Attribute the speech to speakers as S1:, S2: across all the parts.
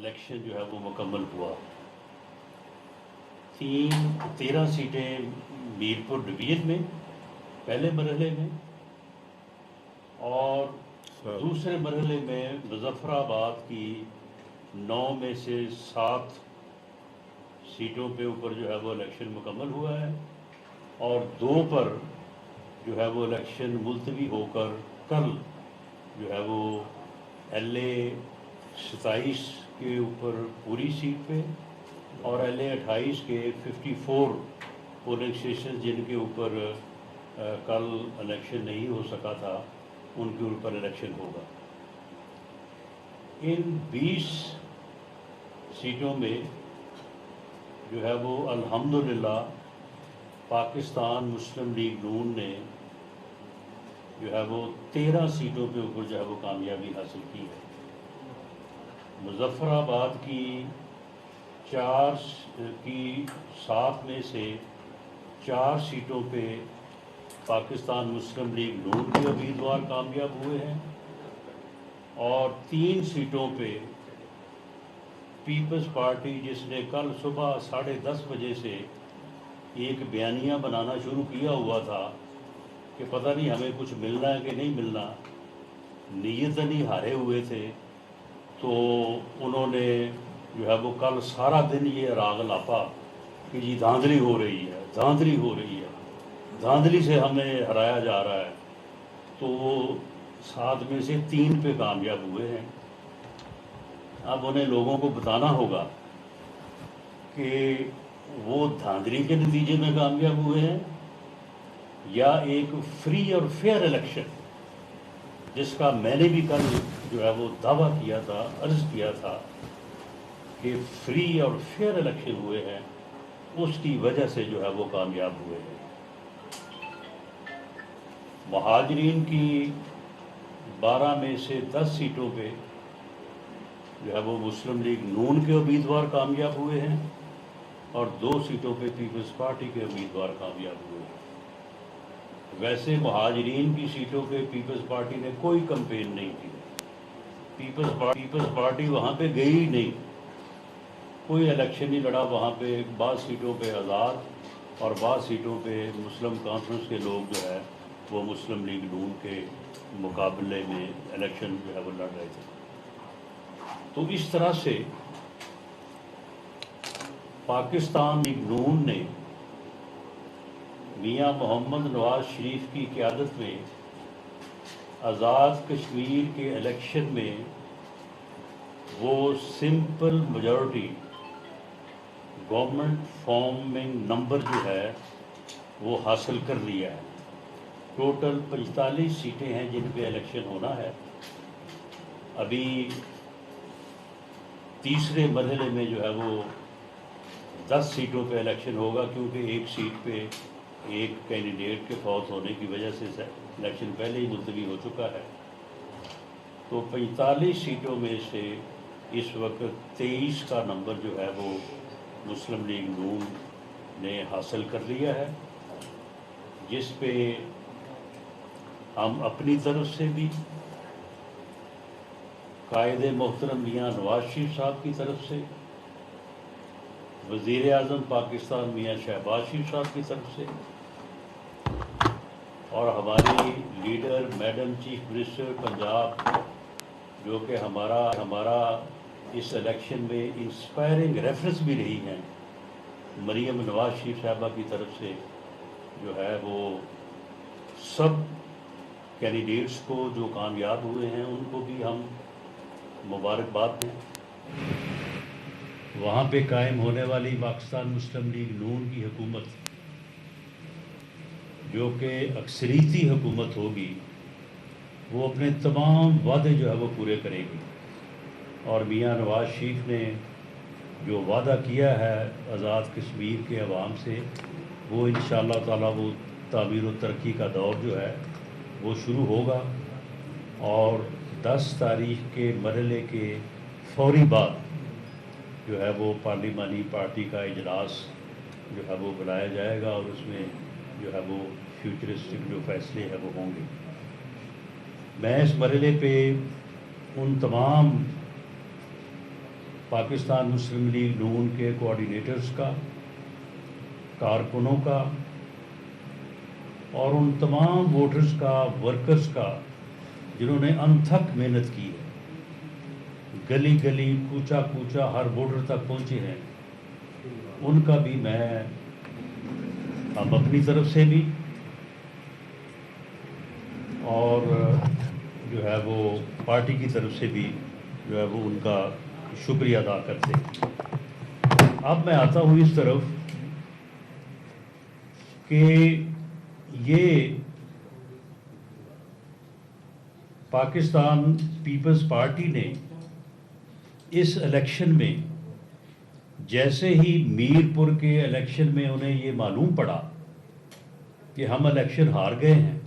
S1: Election جو ہے وہ مکمل ہوا. 13 سیٹیں میرپور ڈویژن میں پہلے مرحلے میں، اور دوسرے مرحلے میں مظفر آباد کی 9 میں سے 7 سیٹوں پہ اوپر جو ہے وہ الیکشن مکمل ہوا ہے، اور 2 پر جو ہے وہ الیکشن ملتوی ہو کر کل جو ہے وہ LA 27 کے اوپر پوری سیٹ پہ، اور LA 28 کے 54 پولنگ اسٹیشن جن کے اوپر کل الیکشن نہیں ہو سکا تھا، ان کے اوپر الیکشن ہوگا. ان 20 سیٹوں میں جو ہے وہ الحمدللہ پاکستان مسلم لیگ نون نے جو ہے وہ 13 سیٹوں پہ اوپر جو ہے وہ کامیابی حاصل کی ہے. مظفر آباد کی 7 میں سے 4 سیٹوں پہ پاکستان مسلم لیگ نون کے امیدوار کامیاب ہوئے ہیں، اور 3 سیٹوں پہ پیپلز پارٹی، جس نے کل صبح 10:30 بجے سے ایک بیانیہ بنانا شروع کیا ہوا تھا کہ پتہ نہیں ہمیں کچھ ملنا ہے کہ نہیں ملنا، نیتاً ہی ہارے ہوئے تھے، تو انہوں نے جو ہے وہ کل سارا دن یہ راگ لاپا کہ جی دھاندلی ہو رہی ہے، دھاندلی ہو رہی ہے، دھاندلی سے ہمیں ہرایا جا رہا ہے. تو وہ 7 میں سے 3 پہ کامیاب ہوئے ہیں. اب انہیں لوگوں کو بتانا ہوگا کہ وہ دھاندلی کے نتیجے میں کامیاب ہوئے ہیں یا ایک فری اور فیئر الیکشن، جس کا میں نے بھی کل جو ہے وہ دعویٰ کیا تھا، عرض کیا تھا کہ فری اور فیئر الیکشن ہوئے ہیں، اس کی وجہ سے جو ہے وہ کامیاب ہوئے ہیں. مہاجرین کی 12 میں سے 10 سیٹوں پہ جو ہے وہ مسلم لیگ نون کے امیدوار کامیاب ہوئے ہیں، اور 2 سیٹوں پہ پیپلز پارٹی کے امیدوار کامیاب ہوئے ہیں. ویسے مہاجرین کی سیٹوں پہ پیپلز پارٹی نے کوئی کمپین نہیں کی، پیپلز پارٹی وہاں پہ گئی ہی نہیں، کوئی الیکشن نہیں لڑا وہاں پہ. بعض سیٹوں پہ آزاد اور بعض سیٹوں پہ مسلم کانفرنس کے لوگ جو ہے وہ مسلم لیگ نون کے مقابلے میں الیکشن جو ہے وہ لڑ رہے تھے. تو اس طرح سے پاکستان لیگ نون نے میاں محمد نواز شریف کی قیادت میں آزاد کشمیر کے الیکشن میں وہ simple majority government farming number جو ہے وہ حاصل کر لیا ہے. ٹوٹل 45 سیٹیں ہیں جن پہ الیکشن ہونا ہے. ابھی تیسرے مرحلے میں جو ہے وہ 10 سیٹوں پہ الیکشن ہوگا، کیونکہ ایک سیٹ پہ ایک کینڈیڈیٹ کے فوت ہونے کی وجہ سے الیکشن پہلے ہی ملتوی ہو چکا ہے. تو 45 سیٹوں میں سے اس وقت 23 کا نمبر جو ہے وہ مسلم لیگ نون نے حاصل کر لیا ہے، جس پہ ہم اپنی طرف سے بھی قائد محترم میاں نواز شریف صاحب کی طرف سے، وزیر اعظم پاکستان میاں شہباز شریف صاحب کی طرف سے، اور ہماری leader madam chief minister Punjab, جو کہ ہمارا اس الیکشن میں انسپائرنگ ریفرنس بھی رہی ہیں، مریم نواز شریف صاحبہ کی طرف سے جو ہے وہ سب کینڈیڈیٹس کو جو کامیاب ہوئے ہیں ان کو بھی ہم مبارکباد دیں. وہاں پہ قائم ہونے والی پاکستان مسلم لیگ نون کی حکومت، جو کہ اکثریتی حکومت ہوگی، وہ اپنے تمام وعدے جو ہے وہ پورے کرے گی. اور میاں نواز شریف نے جو وعدہ کیا ہے آزاد کشمیر کے عوام سے، وہ انشاءاللہ تعالیٰ وہ تعمیر و ترقی کا دور جو ہے وہ شروع ہوگا. اور 10 تاریخ کے مرحلے کے فوری بعد جو ہے وہ پارلیمانی پارٹی کا اجلاس جو ہے وہ بلایا جائے گا، اور اس میں جو ہے وہ فیوچرسٹک جو فیصلے ہیں وہ ہوں گے. میں اس مرحلے پہ ان تمام پاکستان مسلم لیگ نون کے کوآرڈینیٹرز کا، کارکنوں کا اور ان تمام ووٹرز کا، ورکرز کا جنہوں نے انتھک محنت کی ہے، گلی گلی کوچا کوچا ہر ووٹر تک پہنچے ہیں، ان کا بھی میں ہم اپنی طرف سے بھی اور جو ہے وہ پارٹی کی طرف سے بھی جو ہے وہ ان کا شکریہ ادا کرتے ہیں۔ اب میں آتا ہوں اس طرف کہ یہ پاکستان پیپلز پارٹی نے اس الیکشن میں جیسے ہی میر پور کے الیکشن میں انہیں یہ معلوم پڑا کہ ہم الیکشن ہار گئے ہیں،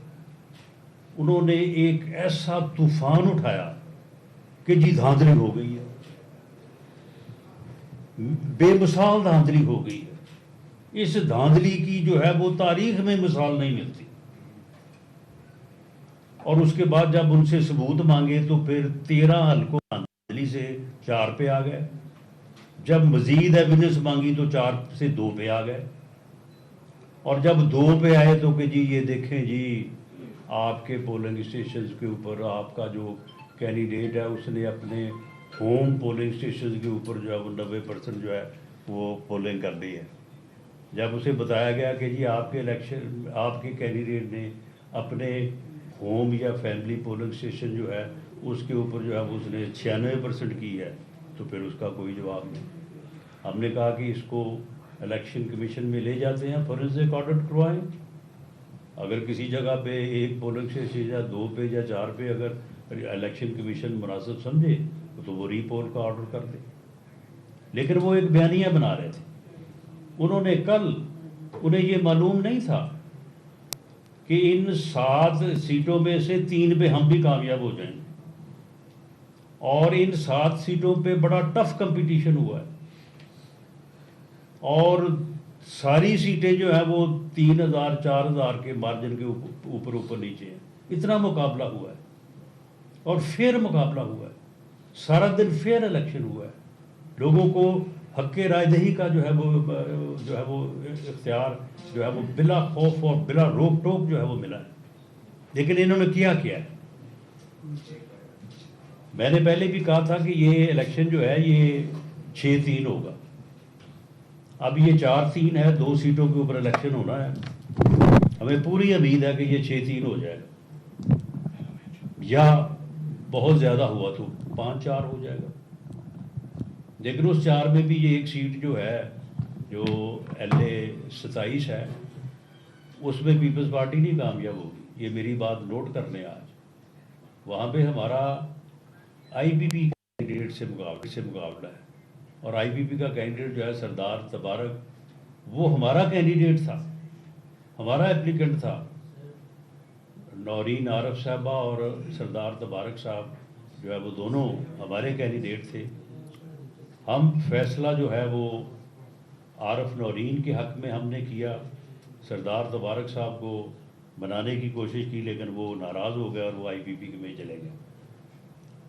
S1: انہوں نے ایک ایسا طوفان اٹھایا کہ جی دھاندلی ہو گئی ہے، بے مثال دھاندلی ہو گئی ہے، اس دھاندلی کی جو ہے وہ تاریخ میں مثال نہیں ملتی۔ اور اس کے بعد جب ان سے ثبوت مانگے تو پھر 13 حلقوں دھاندلی سے 4 پہ آ گئے، جب مزید ایویڈنس مانگی تو 4 سے 2 پہ آ گئے، اور جب 2 پہ آئے تو کہ جی یہ دیکھیں جی آپ کے پولنگ اسٹیشنز کے اوپر آپ کا جو کینڈیڈیٹ ہے اس نے اپنے ہوم پولنگ اسٹیشنز کے اوپر جو ہے وہ 90% جو ہے وہ پولنگ کر دی ہے۔ جب اسے بتایا گیا کہ جی آپ کے الیکشن آپ کے کینڈیڈیٹ نے اپنے ہوم یا فیملی پولنگ اسٹیشن جو ہے اس کے اوپر جو ہے وہ اس نے 96% کی ہے، تو پھر اس کا کوئی جواب نہیں۔ ہم نے کہا کہ اس کو الیکشن کمیشن میں لے جاتے ہیں، فورنسک آڈٹ کروائیں، اگر کسی جگہ پہ ایک پولنگ اسٹیشن یا 2 پہ یا 4 پہ اگر الیکشن کمیشن مناسب سمجھے تو وہ ری پول کا آرڈر کر دے۔ لیکن وہ ایک بیانیہ بنا رہے تھے، انہوں نے کل انہیں یہ معلوم نہیں تھا کہ ان 7 سیٹوں میں سے 3 پہ ہم بھی کامیاب ہو جائیں گے، اور ان 7 سیٹوں پہ بڑا ٹف کمپٹیشن ہوا ہے، اور ساری سیٹیں جو ہے وہ 3000 4000 کے مارجن کے اوپر نیچے ہیں، اتنا مقابلہ ہوا ہے، اور فیئر مقابلہ ہوا ہے، سارا دن فیئر الیکشن ہوا ہے، لوگوں کو حق رائے دہی کا جو ہے وہ اختیار جو ہے وہ بلا خوف اور بلا روک ٹوک جو ہے وہ ملا ہے۔ لیکن انہوں نے کیا ہے، میں نے پہلے بھی کہا تھا کہ یہ الیکشن جو ہے یہ 6-3 ہوگا، اب یہ 4-3 ہے، 2 سیٹوں کے اوپر الیکشن ہونا ہے، ہمیں پوری امید ہے کہ یہ 6-3 ہو جائے گا، یا بہت زیادہ ہوا تو 5-4 ہو جائے گا۔ لیکن اس 4 میں بھی یہ ایک سیٹ جو ہے جو LA 27 ہے، اس میں پیپلز پارٹی نہیں کامیاب ہوگی، یہ میری بات نوٹ کر لیں۔ آج وہاں پہ ہمارا IPP کینڈیڈیٹ سے مقابلہ ہے، اور IPP کا کینڈیڈیٹ جو ہے سردار تبارک، وہ ہمارا کینڈیڈیٹ تھا، ہمارا اپلیکنٹ تھا، نورین عارف صاحبہ اور سردار تبارک صاحب جو ہے وہ دونوں ہمارے کینڈیڈیٹ تھے۔ ہم فیصلہ جو ہے وہ عارف نورین کے حق میں ہم نے کیا، سردار تبارک صاحب کو بنانے کی کوشش کی، لیکن وہ ناراض ہو گئے اور وہ IPP میں چلے گئے،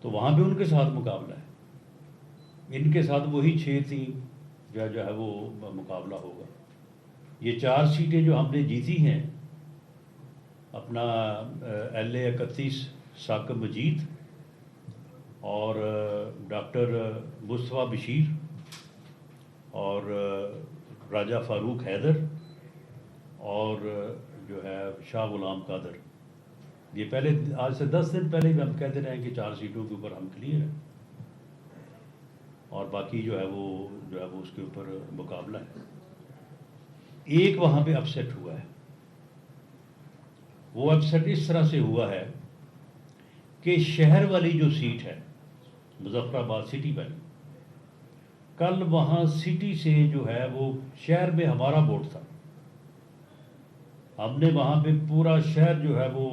S1: تو وہاں پہ ان کے ساتھ مقابلہ ہے، ان کے ساتھ وہی 6-3 جو ہے وہ مقابلہ ہوگا۔ یہ 4 سیٹیں جو ہم نے جیتی ہیں، اپنا LA 31 ثاقب مجید اور ڈاکٹر مصطفیٰ بشیر اور راجہ فاروق حیدر اور جو ہے شاہ غلام قادر، یہ پہلے آج سے 10 دن پہلے بھی ہم کہتے رہے ہیں کہ 4 سیٹوں کے اوپر ہم کلیئر ہیں، اور باقی جو ہے وہ اس کے اوپر مقابلہ ہے۔ ایک وہاں پہ اپسیٹ ہوا ہے، وہ اپسیٹ اس طرح سے ہوا ہے کہ شہر والی جو سیٹ ہے مظفر آباد سٹی والی، کل وہاں سٹی سے جو ہے وہ شہر میں ہمارا ووٹ تھا، ہم نے وہاں پہ پورا شہر جو ہے وہ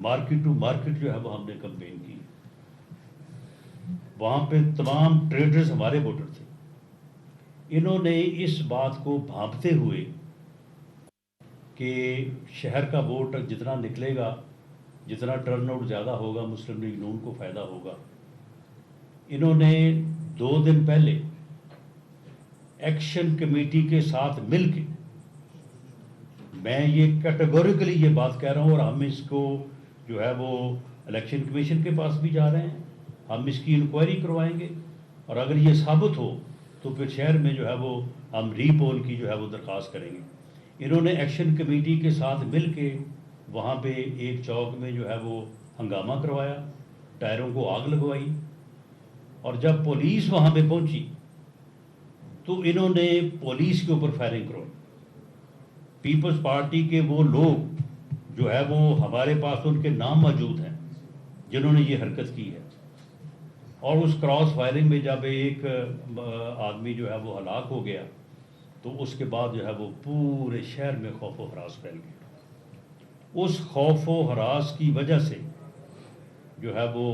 S1: مارکیٹ ٹو مارکیٹ جو ہے وہ ہم نے کمپین کی، وہاں پہ تمام ٹریڈرز ہمارے ووٹر تھے۔ انہوں نے اس بات کو بھانپتے ہوئے کہ شہر کا ووٹ جتنا نکلے گا، جتنا ٹرن آؤٹ زیادہ ہوگا، مسلم لیگ نون کو فائدہ ہوگا، انہوں نے 2 دن پہلے ایکشن کمیٹی کے ساتھ مل کے، میں یہ کیٹیگوریکلی یہ بات کہہ رہا ہوں، اور ہم اس کو جو ہے وہ الیکشن کمیشن کے پاس بھی جا رہے ہیں، ہم اس کی انکوائری کروائیں گے، اور اگر یہ ثابت ہو تو پھر شہر میں جو ہے وہ ہم ری پول کی جو ہے وہ درخواست کریں گے۔ انہوں نے ایکشن کمیٹی کے ساتھ مل کے وہاں پہ ایک چوک میں جو ہے وہ ہنگامہ کروایا، ٹائروں کو آگ لگوائی، اور جب پولیس وہاں پہ پہنچی تو انہوں نے پولیس کے اوپر فائرنگ کروائی۔ پیپلز پارٹی کے وہ لوگ جو ہے وہ ہمارے پاس ان کے نام موجود ہیں جنہوں نے یہ حرکت کی ہے، اور اس کراس فائرنگ میں جب ایک آدمی جو ہے وہ ہلاک ہو گیا تو اس کے بعد جو ہے وہ پورے شہر میں خوف و ہراس پھیل گیا۔ اس خوف و ہراس کی وجہ سے جو ہے وہ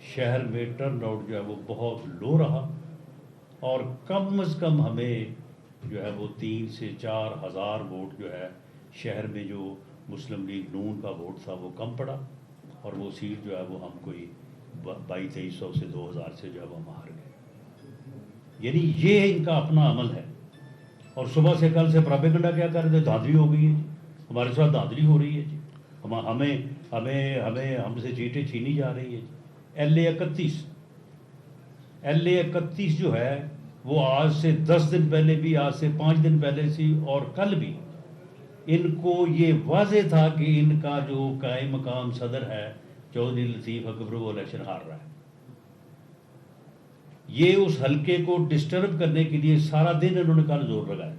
S1: شہر میں ٹرن آؤٹ جو ہے وہ بہت لو رہا، اور کم از کم ہمیں جو ہے وہ 3 سے 4 ہزار ووٹ جو ہے شہر میں جو مسلم لیگ نون کا ووٹ تھا وہ کم پڑا، اور وہ سیٹ جو ہے وہ ہم کوئی 2200 سے 2000 سے جو ہے وہ ہم ہار گئے۔ یعنی یہ ان کا اپنا عمل ہے، اور صبح سے کل سے پراپیگنڈا کیا کر رہے تھے، دھاندلی ہو گئی ہے جی، ہمارے ساتھ دھاندلی ہو رہی ہے جی، ہم سے سیٹیں چھینی جا رہی ہے جی۔ ایل اے 31 جو ہے وہ آج سے 10 دن پہلے بھی، آج سے 5 دن پہلے سے، اور کل بھی ان کو یہ واضح تھا کہ ان کا جو قائم مقام صدر ہے چودھری لطیف اکبر وہ الیکشن ہار رہا ہے۔ یہ اس حلقے کو ڈسٹرب کرنے کے لیے سارا دن انہوں نے کل زور لگایا۔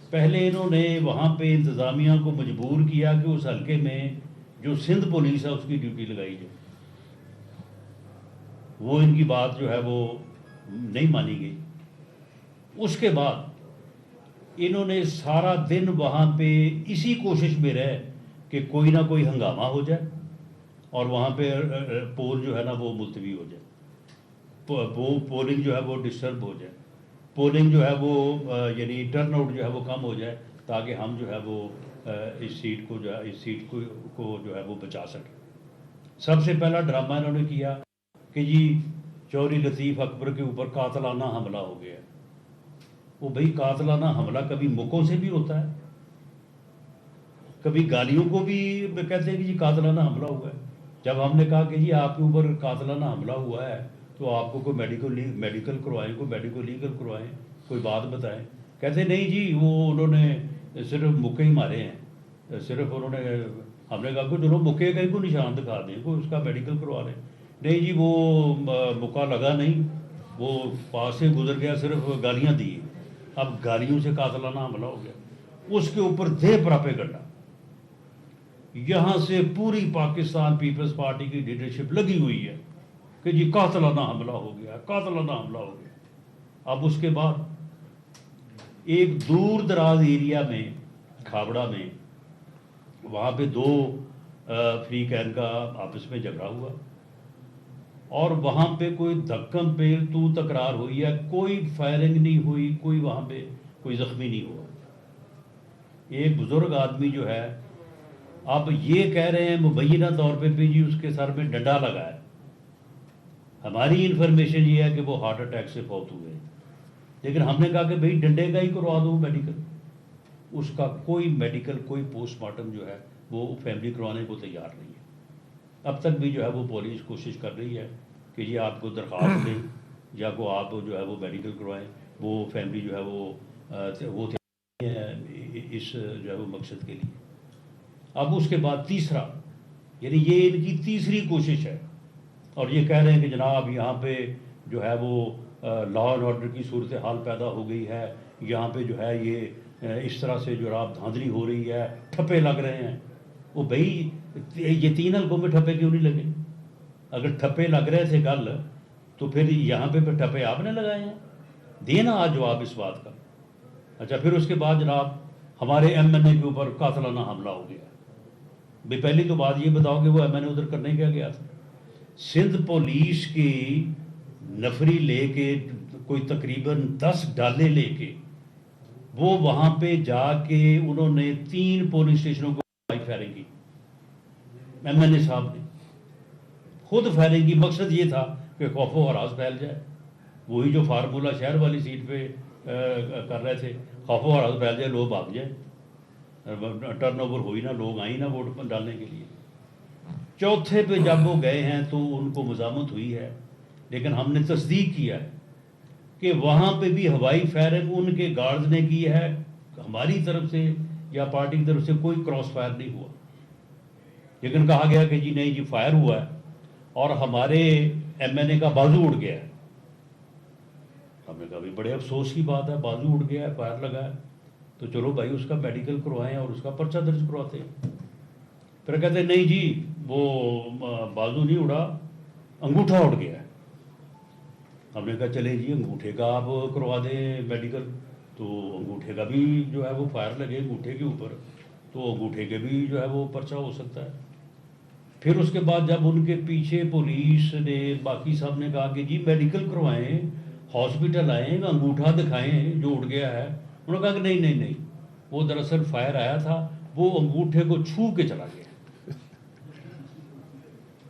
S1: پہلے انہوں نے وہاں پہ انتظامیہ کو مجبور کیا کہ اس حلقے میں جو سندھ پولیس ہے اس کی ڈیوٹی لگائی جائے، وہ ان کی بات جو ہے وہ نہیں مانی گئی۔ اس کے بعد انہوں نے سارا دن وہاں پہ اسی کوشش میں رہے کہ کوئی نہ کوئی ہنگامہ ہو جائے اور وہاں پہ پول جو ہے نا وہ ملتوی ہو جائے، پولنگ جو ہے وہ ڈسٹرب ہو جائے، پولنگ جو ہے وہ یعنی ٹرن آؤٹ جو ہے وہ کم ہو جائے، تاکہ ہم جو ہے وہ اس سیٹ کو جو ہے وہ بچا سکیں۔ سب سے پہلا ڈرامہ انہوں نے کیا کہ جی چودھری لطیف اکبر کے اوپر قاتلانہ حملہ ہو گیا۔ وہ بھئی قاتلانہ حملہ کبھی مکوں سے بھی ہوتا ہے، کبھی گالیوں کو بھی کہتے ہیں کہ جی قاتلانہ حملہ ہوا ہے۔ جب ہم نے کہا کہ جی آپ کے اوپر قاتلانہ حملہ ہوا ہے تو آپ کو کوئی میڈیکل کروائیں، کوئی میڈیکل لیگل کروائیں، کوئی بات بتائیں، کہتے نہیں جی وہ انہوں نے صرف مکے ہی مارے ہیں، صرف انہوں نے، ہم نے کہا کہ چلو مکے کا ہی کوئی نشان دکھا دیں، کوئی اس کا میڈیکل کروا لیں، نہیں جی وہ مکہ لگا نہیں، وہ پاس سے گزر گیا، صرف گالیاں دی۔ اب گالیوں سے قاتلانہ حملہ ہو گیا، اس کے اوپر دے پراپیگنڈا۔ یہاں سے پوری پاکستان پیپلز پارٹی کی لیڈرشپ لگی ہوئی ہے کہ جی قاتلانہ حملہ ہو گیا، قاتلانہ حملہ ہو گیا۔ اب اس کے بعد ایک دور دراز ایریا میں، کھابڑا میں، وہاں پہ 2 فریقین کا آپس میں جھگڑا ہوا، اور وہاں پہ کوئی دھکم پیل تو تکرار ہوئی ہے، کوئی فائرنگ نہیں ہوئی، کوئی وہاں پہ کوئی زخمی نہیں ہوا۔ ایک بزرگ آدمی جو ہے اب یہ کہہ رہے ہیں مبینہ طور پہ جی اس کے سر میں ڈنڈا لگا ہے، ہماری انفارمیشن یہ ہے کہ وہ ہارٹ اٹیک سے فوت ہوئے، لیکن ہم نے کہا کہ بھئی ڈنڈے کا ہی کروا دو میڈیکل، اس کا کوئی میڈیکل، کوئی پوسٹ مارٹم جو ہے وہ فیملی کروانے کو تیار نہیں ہے۔ اب تک بھی جو ہے وہ پولیس کوشش کر رہی ہے کہ یہ آپ کو درخواست دیں یا کو آپ جو ہے وہ میڈیکل کروائیں، وہ فیملی جو ہے وہ اس جو ہے وہ مقصد کے لیے۔ اب اس کے بعد تیسرا، یعنی یہ ان کی تیسری کوشش ہے، اور یہ کہہ رہے ہیں کہ جناب یہاں پہ جو ہے وہ لا اینڈ آرڈر کی صورتحال پیدا ہو گئی ہے، یہاں پہ جو ہے یہ اس طرح سے جو آپ دھاندلی ہو رہی ہے، ٹھپے لگ رہے ہیں۔ وہ بھائی یہ 3 حلقوں میں ٹھپے کیوں نہیں لگے؟ اگر ٹھپے لگ رہے تھے کل تو پھر یہاں پہ ٹھپے آپ نے لگائے ہیں؟ دینا آج جواب اس بات کا۔ اچھا پھر اس کے بعد جناب ہمارے ایم این اے کے اوپر قاتلانہ حملہ ہو گیا۔ بھئی پہلی تو بات یہ بتاؤ کہ وہ ایم این اے ادھر کرنے کیا گیا تھا؟ سندھ پولیس کی نفری لے کے کوئی تقریباً 10 ڈالے لے کے وہ وہاں پہ جا کے انہوں نے 3 پولنگ اسٹیشنوں کو فائرنگ کی، ایم این اے صاحب نے خود فائرنگ کی۔ مقصد یہ تھا کہ خوف و ہراس پھیل جائے، وہی جو فارمولہ شہر والی سیٹ پہ کر رہے تھے، خوف و حراس پھیل جائے، لوگ بھاگ جائیں، ٹرن اوور ہوئی نا، لوگ آئیں نا ووٹ ڈالنے کے لیے۔ چوتھے پہ جب وہ گئے ہیں تو ان کو مزاحمت ہوئی ہے، لیکن ہم نے تصدیق کیا ہے کہ وہاں پہ بھی ہوائی فائرنگ ان کے گارڈز نے کی ہے، ہماری طرف سے یا پارٹی کی طرف سے کوئی کراس فائر نہیں ہوا، لیکن کہا گیا کہ جی نہیں جی فائر ہوا ہے اور ہمارے ایم این اے کا بازو اڑ گیا ہے۔ ہم نے کہا بھی بڑے افسوس کی بات ہے، بازو اڑ گیا ہے، فائر لگا ہے، تو چلو بھائی اس کا میڈیکل کروائیں اور اس کا پرچہ درج کرواتے ہیں۔ پھر کہتے ہیں نہیں جی وہ بازو نہیں اڑا، انگوٹھا اڑ گیا ہے۔ ہم نے کہا چلے جی انگوٹھے کا آپ کروا دیں میڈیکل، تو انگوٹھے کا بھی جو ہے وہ فائر لگے انگوٹھے کے اوپر، تو انگوٹھے کے بھی جو ہے وہ پرچہ ہو سکتا ہے۔ پھر اس کے بعد جب ان کے پیچھے پولیس نے باقی صاحب نے کہا کہ جی میڈیکل کروائیں، ہاسپٹل آئیں، انگوٹھا دکھائیں جو اڑ گیا ہے، انہوں نے کہا کہ نہیں نہیں نہیں، وہ دراصل فائر آیا تھا، وہ انگوٹھے کو چھو کے چلا گیا۔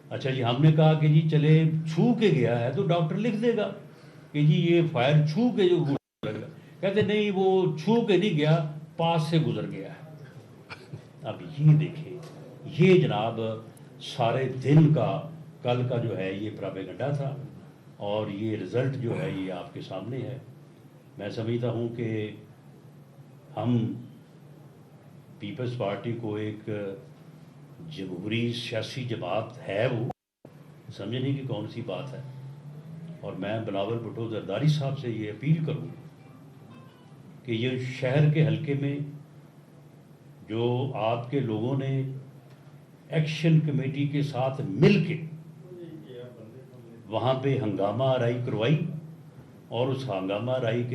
S1: اچھا جی، ہم نے کہا کہ جی چلے چھو کے گیا ہے تو ڈاکٹر لکھ دے گا کہ جی یہ فائر چھو کے جو لگ گیا، کہتے نہیں وہ چھو کے نہیں گیا، پاس سے گزر گیا ہے۔ اب یہ دیکھیں، یہ جناب سارے دن کا کل کا جو ہے یہ پراپیگنڈا تھا، اور یہ رزلٹ جو ہے یہ آپ کے سامنے ہے۔ میں سمجھتا ہوں کہ ہم پیپلز پارٹی کو ایک جمہوری سیاسی جماعت ہے، وہ سمجھنے کی کون سی بات ہے، اور میں بلاول بھٹو زرداری صاحب سے یہ اپیل کروں کہ یہ شہر کے حلقے میں جو آپ کے لوگوں نے ایکشن کمیٹی کے ساتھ مل کے وہاں پہ ہنگامہ آرائی کروائی، اور اس ہنگامہ آرائی کے